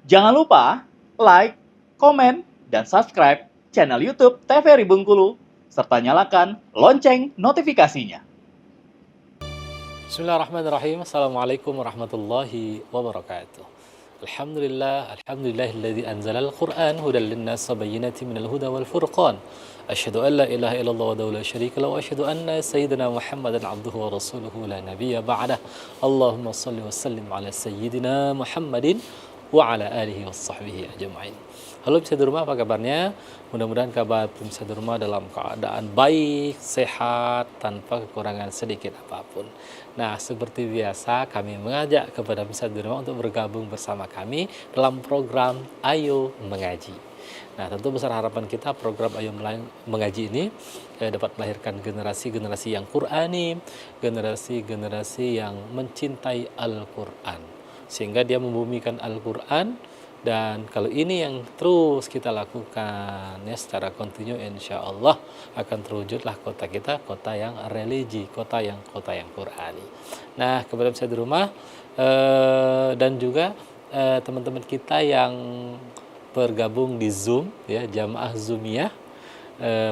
Jangan lupa like, komen, dan subscribe channel YouTube TVRI Bengkulu, serta nyalakan lonceng notifikasinya. Bismillahirrahmanirrahim. Assalamualaikum warahmatullahi wabarakatuh. Alhamdulillahilladzi anzalal Qur'an hudal linnas wa bayyinatin minal huda wal furqan. Asyhadu an la ilaha illallah wahdahu la syarika lahu wa asyhadu anna sayyidina Muhammadan abduhu wa rasuluhu la nabiyya ba'dah. Allahumma shalli wa sallim ala sayyidina Muhammadin wa ala alihi washabbihi ajma'in. Halo pemirsa di rumah, apa kabarnya? Mudah-mudahan kabar pemirsa di rumah dalam keadaan baik, sehat, tanpa kekurangan sedikit apapun. Nah, seperti biasa kami mengajak kepada pemirsa di rumah untuk bergabung bersama kami dalam program Ayo Mengaji. Nah, tentu besar harapan kita program Ayo Mengaji ini dapat melahirkan generasi-generasi yang Qur'ani, generasi-generasi yang mencintai Al-Quran, sehingga dia membumikan Al-Quran. Dan kalau ini yang terus kita lakukan ya secara kontinu, insya Allah akan terwujudlah kota kita, kota yang religi, kota yang Qur'ani. Nah, kepada saya di rumah dan juga teman-teman kita yang bergabung di Zoom ya, jamaah Zoomiyah,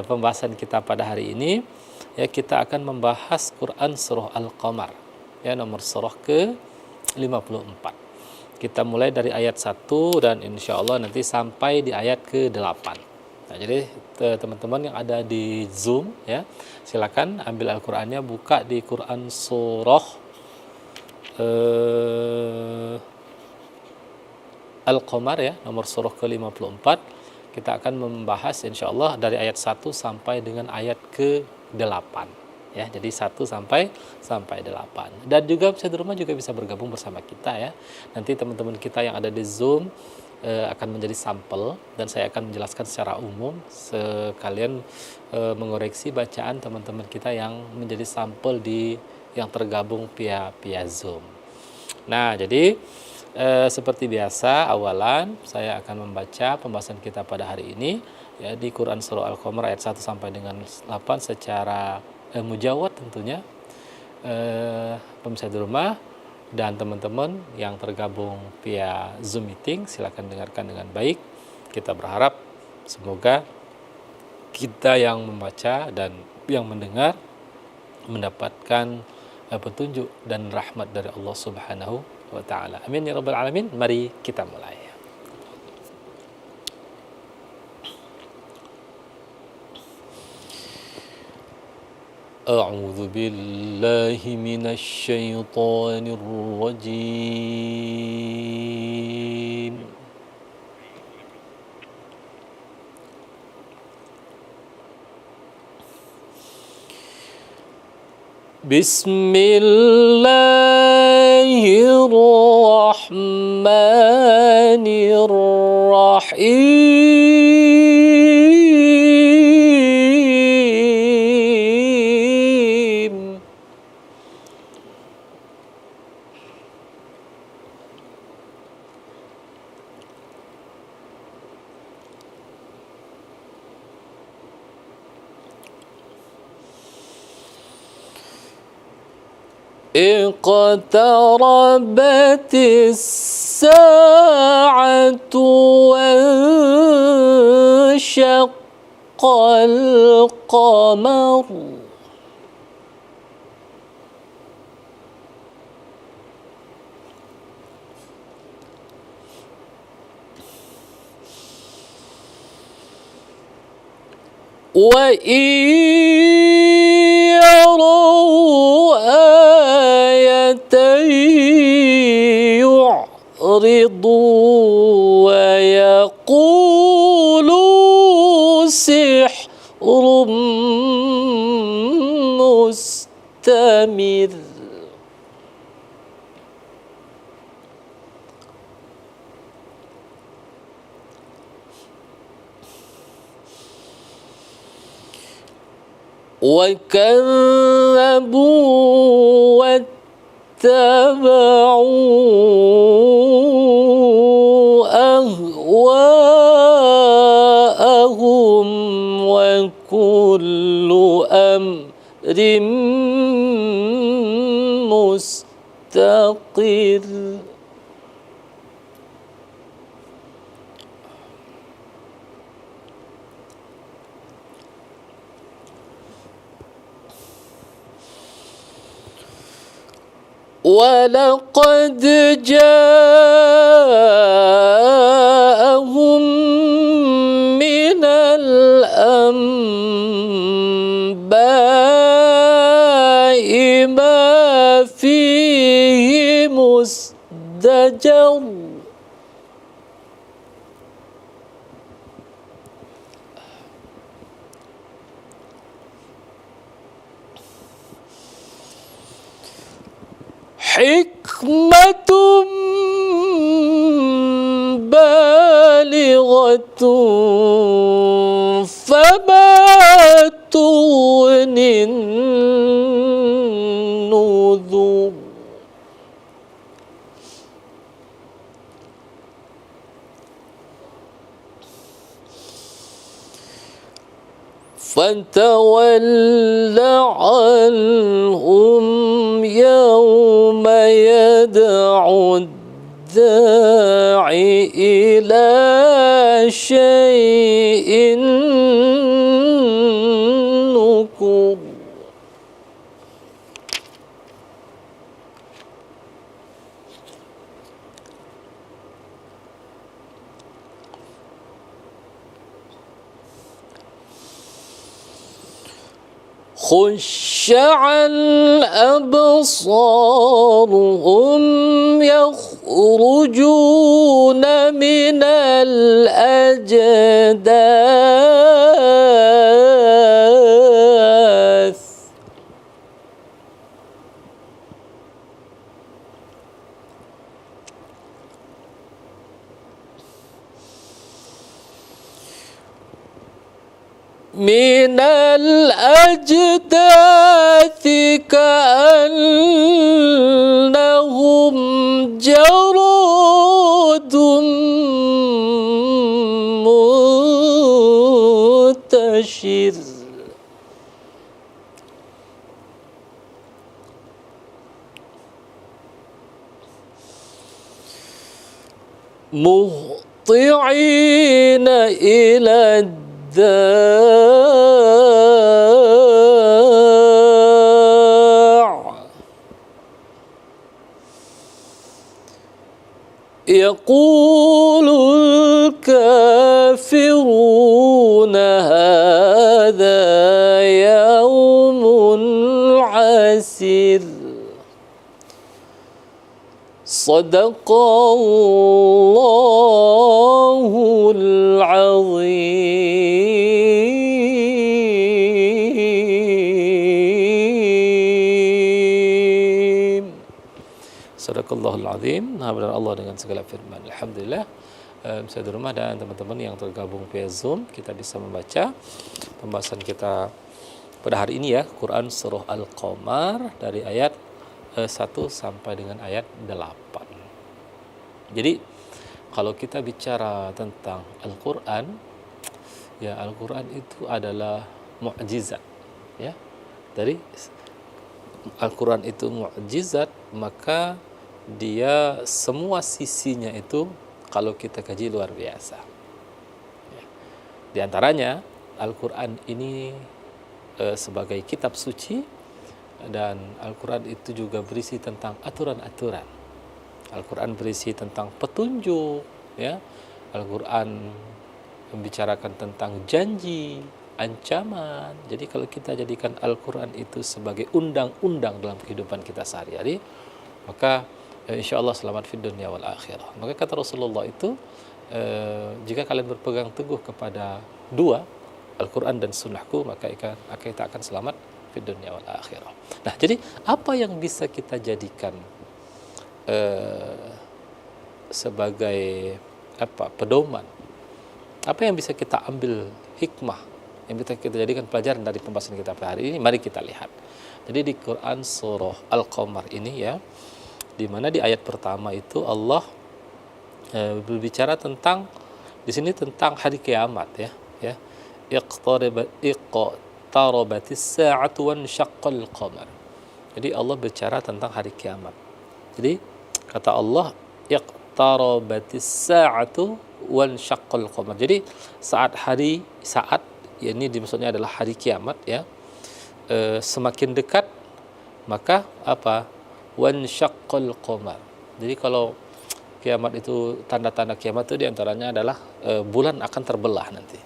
pembahasan kita pada hari ini ya, kita akan membahas Quran surah Al-Qamar ya, nomor surah ke 54. Kita mulai dari ayat 1 dan insya Allah nanti sampai di ayat ke-8. Nah, jadi teman-teman yang ada di Zoom ya, silakan ambil Al-Qur'annya, buka di Quran surah Al-Qamar ya, nomor surah ke-54. Kita akan membahas insya Allah dari ayat 1 sampai dengan ayat ke-8. Ya, jadi 1 sampai 8. Dan juga bisa di rumah juga bisa bergabung bersama kita ya. Nanti teman-teman kita yang ada di Zoom akan menjadi sampel dan saya akan menjelaskan secara umum, sekalian mengoreksi bacaan teman-teman kita yang menjadi sampel yang tergabung via Zoom. Nah, jadi seperti biasa, awalan saya akan membaca pembahasan kita pada hari ini ya, di Quran surah Al-Qamar ayat 1 sampai dengan 8 secara mujawad tentunya. Pemirsa di rumah dan teman-teman yang tergabung via Zoom meeting, silakan dengarkan dengan baik. Kita berharap semoga kita yang membaca dan yang mendengar mendapatkan petunjuk dan rahmat dari Allah Subhanahu wa taala. Amin ya rabbal alamin. Mari kita mulai. أعوذ بالله من الشيطان الرجيم بسم الله الرحمن الرحيم اقتربت الساعة وانشق القمر وإن يروا آية يعرضوا ويقولوا سحر مستمر وكذبوا واتبعوا أهواءهم وكل أمر مستقر ولقد جاءهم من الأنباء ما فيه مزدجر حكمة بالغة فما تغني النذر فتول عنهم يوم يدعو الداعي إلى شيء نكر خش عن أبصارهم يخرجون من الأجداث من الأجداث كأنهم جراد منتشر مهطعين إلى الداع يقول الكافرون هذا يوم عسير صدق الله العظيم. Sadaqallahul azim. Nah, benar Allah dengan segala firman. Alhamdulillah. Saya di rumah dan teman-teman yang tergabung via Zoom, kita bisa membaca pembahasan kita pada hari ini ya, Quran Surah Al-Qamar dari ayat 1 sampai dengan ayat 8. Jadi kalau kita bicara tentang Al-Quran, ya Al-Quran itu adalah mukjizat, ya. Dari Al-Quran itu mukjizat, maka dia semua sisinya itu kalau kita kaji luar biasa. Ya. Di antaranya Al-Quran ini sebagai kitab suci, dan Al-Quran itu juga berisi tentang aturan-aturan. Al-Quran berisi tentang petunjuk, ya. Al-Quran membicarakan tentang janji, ancaman. Jadi kalau kita jadikan Al-Quran itu sebagai undang-undang dalam kehidupan kita sehari-hari, maka insya Allah selamat fid dunya wal akhirah. Maka kata Rasulullah itu, jika kalian berpegang teguh kepada dua, Al-Quran dan Sunnahku, maka kita akan selamat fid dunya wal akhirah. Nah, jadi apa yang bisa kita jadikan sebagai pedoman? Apa yang bisa kita ambil hikmah, yang bisa kita jadikan pelajaran dari pembahasan kita pada hari ini? Mari kita lihat. Jadi di Quran Surah Al-Qamar ini ya, di mana di ayat pertama itu Allah berbicara tentang di sini tentang hari kiamat ya. Iqtarabatis sa'atu wan syaqqal qamar. Jadi Allah bicara tentang hari kiamat. Jadi kata Allah iqtarabatis sa'atu wan syaqqal qamar. Jadi saat ya ini maksudnya adalah hari kiamat ya, semakin dekat, maka apa? wansyaqqal qamar. Jadi kalau kiamat itu, tanda-tanda kiamat itu diantaranya adalah bulan akan terbelah nanti.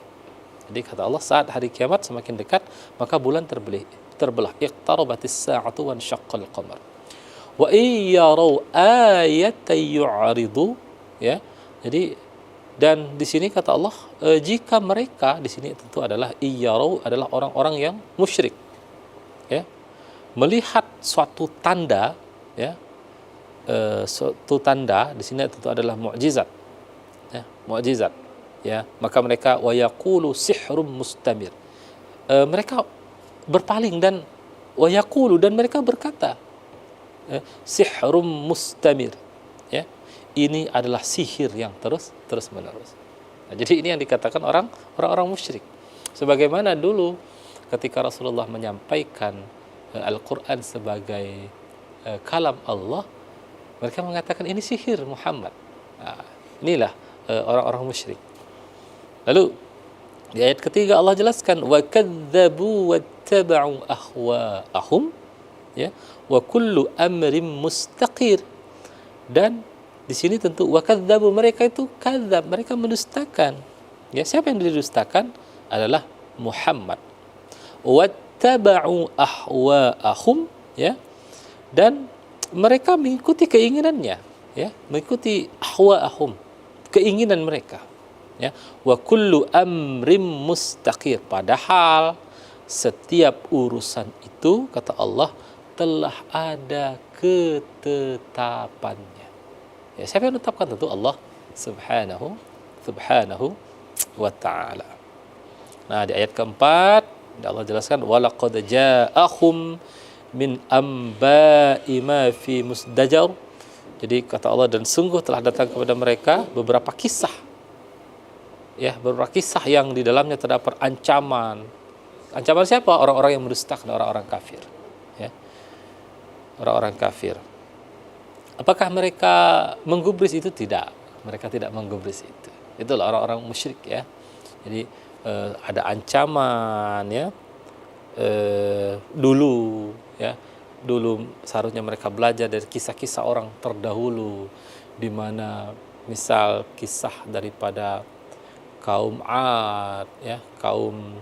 Jadi kata Allah, saat hari kiamat semakin dekat, maka bulan terbelah. Iqtarabatis sa'atu wansyaqqal qamar. Wa iyarau ayatan yu'ridu, ya. Jadi, dan di sini kata Allah, jika mereka, di sini tentu adalah iyarau adalah orang-orang yang musyrik, ya, melihat suatu tanda, ya, suatu tanda di sini tentu adalah mukjizat, ya, mukjizat, ya, maka mereka wa yaqulu sihrum mustamir, mereka berpaling dan wa yaqulu, dan mereka berkata, sihrum mustamir, ya, ini adalah sihir yang terus menerus. Nah, jadi ini yang dikatakan orang-orang musyrik. Sebagaimana dulu ketika Rasulullah menyampaikan Al-Quran sebagai kalam Allah, mereka mengatakan ini sihir Muhammad. Nah, inilah orang-orang musyrik. Lalu di ayat ketiga Allah jelaskan wa kadzdzabu wattaba'u ahwaahum, ya, wa kullu amrin mustaqir. Dan di sini tentu wa kadzdzabu, mereka itu kadzab, mereka mendustakan. Ya, siapa yang didustakan adalah Muhammad. Wattaba'u ahwaahum, ya, dan mereka mengikuti keinginannya, ya, mengikuti ahwaahum, keinginan mereka, ya. Wa kullu amrim mustaqir, padahal setiap urusan itu kata Allah telah ada ketetapannya. Ya, siapa yang menetapkan? Tentu Allah subhanahu wa ta'ala. Nah, di ayat keempat Allah jelaskan walaqad ja'ahum min amba'i ma fi musdajar. Jadi kata Allah, dan sungguh telah datang kepada mereka beberapa kisah, ya, beberapa kisah yang di dalamnya terdapat ancaman. Ancaman siapa? Orang-orang yang mendustakan, orang-orang kafir, ya, orang-orang kafir. Apakah mereka menggubris itu? Tidak, mereka tidak menggubris itu. Itulah orang-orang musyrik, ya. Jadi ada ancaman, ya, dulu, ya, dulu seharusnya mereka belajar dari kisah-kisah orang terdahulu, di mana misal kisah daripada kaum Ad, ya, kaum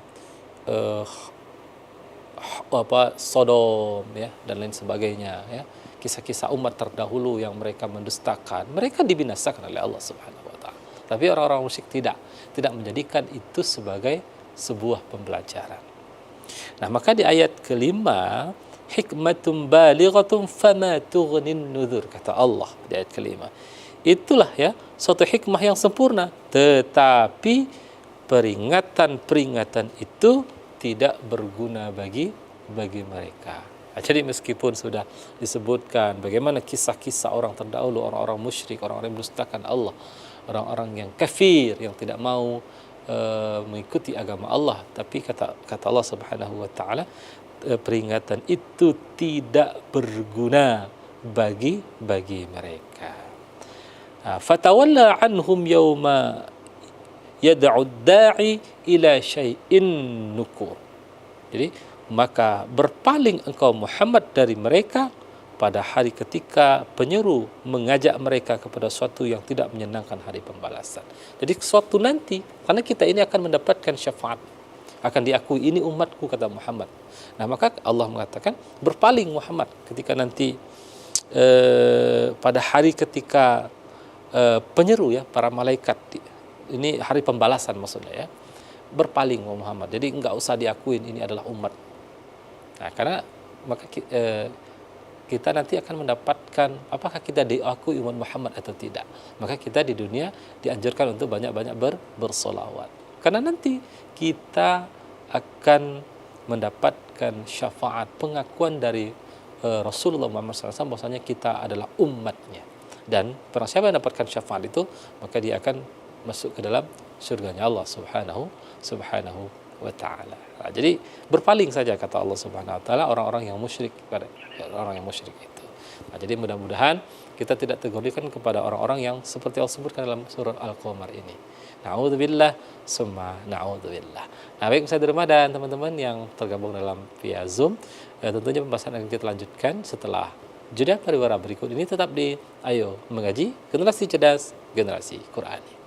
Sodom, ya, dan lain sebagainya, ya, kisah-kisah umat terdahulu yang mereka mendustakan, mereka dibinasakan oleh Allah Subhanahu wa taala. Tapi orang-orang musyrik tidak menjadikan itu sebagai sebuah pembelajaran. Nah, maka di ayat kelima, hikmatun balighatun fama tughnin nuzur, kata Allah di ayat kelima. Itulah, ya, suatu hikmah yang sempurna, tetapi peringatan-peringatan itu tidak berguna bagi mereka. Nah, jadi meskipun sudah disebutkan bagaimana kisah-kisah orang terdahulu, orang-orang musyrik, orang-orang yang mendustakan Allah, orang-orang yang kafir, yang tidak mau mengikuti agama Allah, tapi kata Allah Subhanahu wa taala, peringatan itu tidak berguna bagi mereka. Fatawalla anhum yauma yad'u ad-da'i ila syai'in nukur. Jadi maka berpaling engkau Muhammad dari mereka pada hari ketika penyeru mengajak mereka kepada suatu yang tidak menyenangkan hari pembalasan. Jadi suatu nanti, karena kita ini akan mendapatkan syafaat, akan diakui ini umatku, kata Muhammad. Nah, maka Allah mengatakan berpaling Muhammad ketika nanti pada hari ketika penyeru, ya, para malaikat, ini hari pembalasan maksudnya, ya, berpaling Muhammad. Jadi enggak usah diakuin ini adalah umat. Nah, karena maka kita nanti akan mendapatkan apakah kita diakui umat Muhammad atau tidak. Maka kita di dunia dianjurkan untuk banyak-banyak bersolawat. Karena nanti kita akan mendapatkan syafaat, pengakuan dari Rasulullah Muhammad SAW bahwasanya kita adalah umatnya. Dan barang siapa yang mendapatkan syafaat itu, maka dia akan masuk ke dalam surganya Allah Subhanahu wa ta'ala. Nah, jadi berpaling saja, kata Allah Subhanahu wa ta'ala, orang-orang yang musyrik kepada orang yang musyrik itu. Nah, jadi mudah-mudahan kita tidak tergolongkan kepada orang-orang yang seperti Allah sebutkan dalam surah Al-Qamar ini. Na'udzubillah summa na'udzubillah. Nah, baik Ustaz Rumah dan teman-teman yang tergabung dalam via Zoom, tentunya pembahasan akan kita lanjutkan setelah Jeda pariwara berikut ini tetap di Ayo Mengaji, Generasi Cerdas, Generasi Qurani.